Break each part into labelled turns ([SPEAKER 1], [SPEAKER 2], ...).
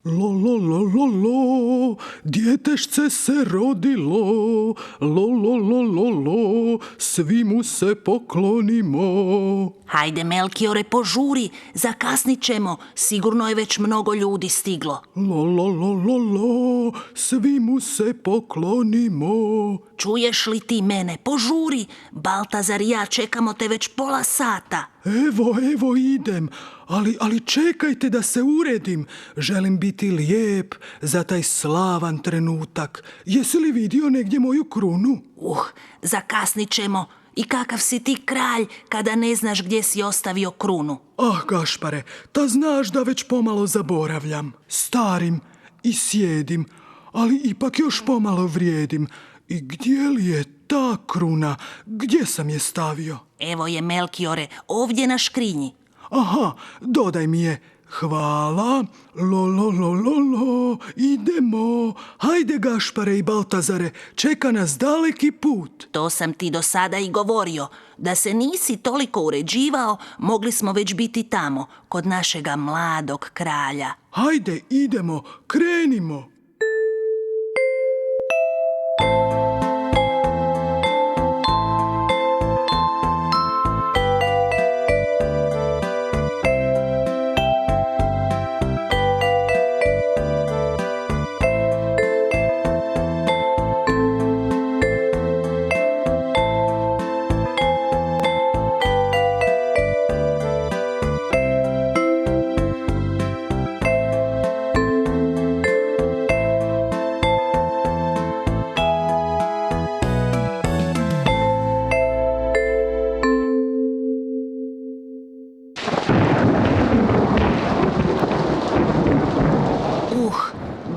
[SPEAKER 1] Lo, lo, lo, lo, lo, djetešce se rodilo, lo, lo, lo, lo, lo, svi mu se poklonimo.
[SPEAKER 2] Hajde, Melkiore, požuri, zakasnit ćemo, sigurno je već mnogo ljudi stiglo.
[SPEAKER 1] Lo, lo, lo, lo, lo, svi mu se poklonimo.
[SPEAKER 2] Čuješ li ti mene? Požuri, Baltazar i ja čekamo te već pola sata.
[SPEAKER 1] Evo idem, ali čekajte da se uredim. Želim biti lijep za taj slavan trenutak. Jesi li vidio negdje moju krunu?
[SPEAKER 2] Zakasnit ćemo. I kakav si ti kralj kada ne znaš gdje si ostavio krunu?
[SPEAKER 1] Gašpare, ta znaš da već pomalo zaboravljam. Starim i sjedim, ali ipak još pomalo vrijedim. I gdje li je ta kruna? Gdje sam je stavio?
[SPEAKER 2] Evo je, Melkiore, ovdje na škrinji.
[SPEAKER 1] Aha, dodaj mi je. Hvala, lo, lo, lo, lo, lo, idemo. Hajde, Gašpare i Baltazare, čeka nas daleki put.
[SPEAKER 2] To sam ti do sada i govorio. Da se nisi toliko uređivao, mogli smo već biti tamo, kod našega mladog kralja.
[SPEAKER 1] Hajde, idemo, krenimo.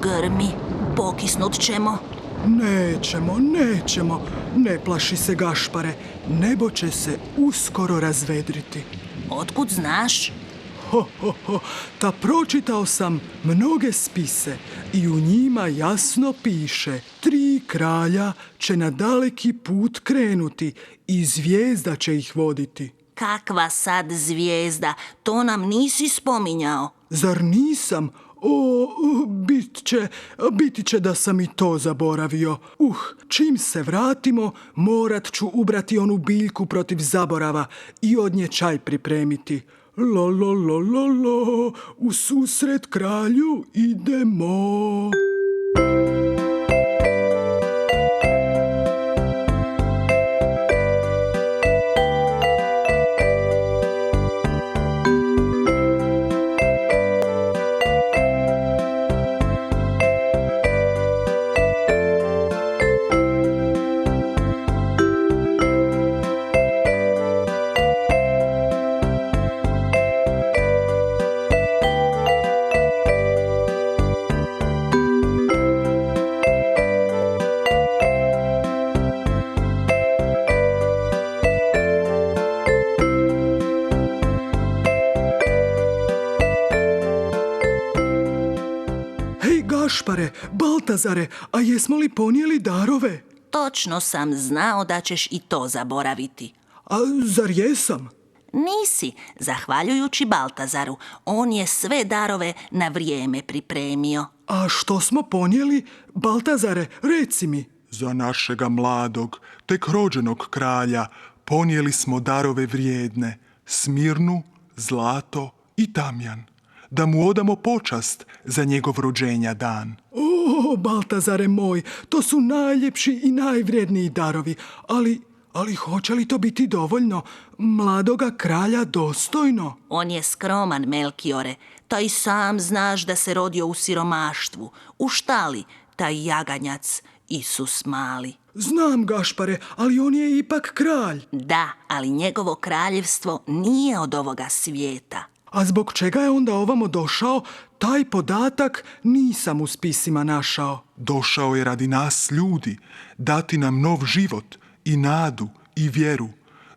[SPEAKER 2] Grmi, pokisnut ćemo.
[SPEAKER 1] Nećemo. Ne plaši se, Gašpare. Nebo će se uskoro razvedriti.
[SPEAKER 2] Otkud znaš?
[SPEAKER 1] Ta pročitao sam mnoge spise i u njima jasno piše: 3 kralja će na daleki put krenuti i zvijezda će ih voditi.
[SPEAKER 2] Kakva sad zvijezda? To nam nisi spominjao.
[SPEAKER 1] Zar nisam? Biti će da sam i to zaboravio. Čim se vratimo, morat ću ubrati onu biljku protiv zaborava i od nje čaj pripremiti. Lo, lo, lo, lo, lo, u susret kralju idemo. Gašpare, Baltazare, a jesmo li ponijeli darove?
[SPEAKER 2] Točno sam znao da ćeš i to zaboraviti.
[SPEAKER 1] A zar jesam?
[SPEAKER 2] Nisi, zahvaljujući Baltazaru. On je sve darove na vrijeme pripremio.
[SPEAKER 1] A što smo ponijeli? Baltazare, reci mi.
[SPEAKER 3] Za našega mladog, tek rođenog kralja, ponijeli smo darove vrijedne, smirnu, zlato i tamjan, da mu odamo počast za njegov rođenja dan.
[SPEAKER 1] Baltazare moj, to su najljepši i najvrijedniji darovi, ali hoće li to biti dovoljno? Mladoga kralja dostojno?
[SPEAKER 2] On je skroman, Melkiore. To i sam znaš da se rodio u siromaštvu. U štali, taj jaganjac, Isus mali.
[SPEAKER 1] Znam, Gašpare, ali on je ipak kralj.
[SPEAKER 2] Da, ali njegovo kraljevstvo nije od ovoga svijeta.
[SPEAKER 1] A zbog čega je onda ovamo došao? Taj podatak nisam u spisima našao.
[SPEAKER 3] Došao je radi nas ljudi, dati nam nov život i nadu i vjeru.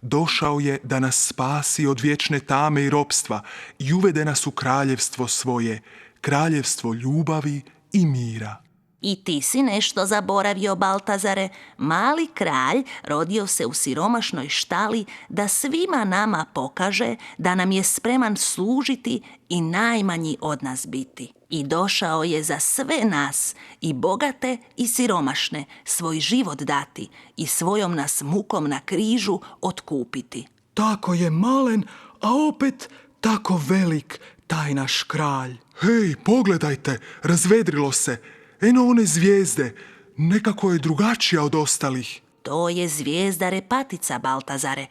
[SPEAKER 3] Došao je da nas spasi od vječne tame i ropstva i uvede nas u kraljevstvo svoje, kraljevstvo ljubavi i mira.
[SPEAKER 2] I ti si nešto zaboravio, Baltazare. Mali kralj rodio se u siromašnoj štali da svima nama pokaže da nam je spreman služiti i najmanji od nas biti. I došao je za sve nas, i bogate i siromašne, svoj život dati i svojom nas mukom na križu otkupiti.
[SPEAKER 1] Tako je malen, a opet tako velik taj naš kralj.
[SPEAKER 3] Hej, pogledajte, razvedrilo se. Eno one zvijezde, nekako je drugačija od ostalih.
[SPEAKER 2] To je zvijezda Repatica, Baltazare.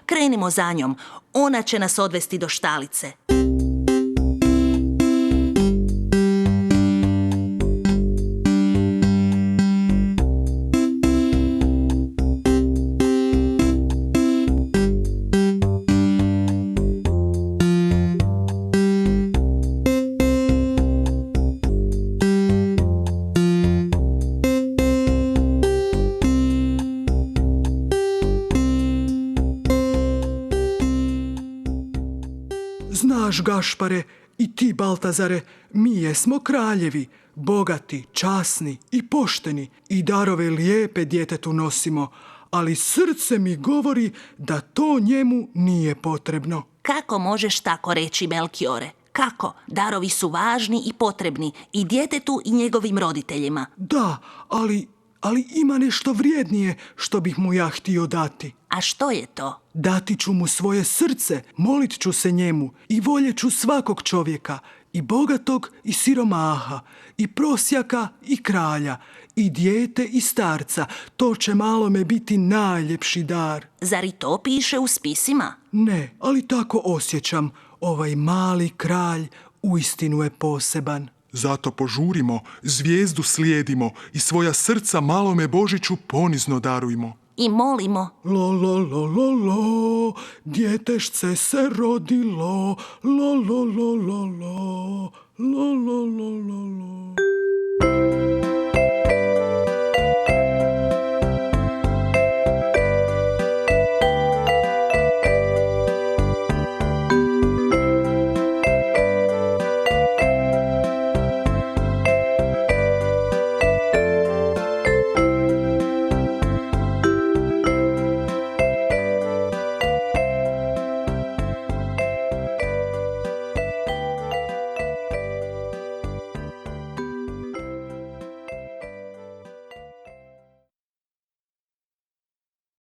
[SPEAKER 2] Krenimo za njom. Ona će nas odvesti do štalice.
[SPEAKER 1] Znaš, Gašpare, i ti, Baltazare, mi jesmo kraljevi, bogati, časni i pošteni i darove lijepe djetetu nosimo, ali srce mi govori da to njemu nije potrebno.
[SPEAKER 2] Kako možeš tako reći, Melkiore? Kako? Darovi su važni i potrebni i djetetu i njegovim roditeljima.
[SPEAKER 1] Da, ali ima nešto vrijednije što bih mu ja htio dati.
[SPEAKER 2] A što je to?
[SPEAKER 1] Dati ću mu svoje srce, molit ću se njemu i voljet ću svakog čovjeka, i bogatog i siromaha, i prosjaka i kralja, i dijete i starca. To će malome biti najljepši dar.
[SPEAKER 2] Zar i to piše u spisima?
[SPEAKER 1] Ne, ali tako osjećam. Ovaj mali kralj uistinu je poseban.
[SPEAKER 3] Zato požurimo, zvijezdu slijedimo i svoja srca malome Božiću ponizno darujmo.
[SPEAKER 2] I molimo.
[SPEAKER 1] Lo, lo, lo, lo, lo, djetešce se rodilo, lo, lo, lo, lo, lo, lo, lo, lo, lo, lo.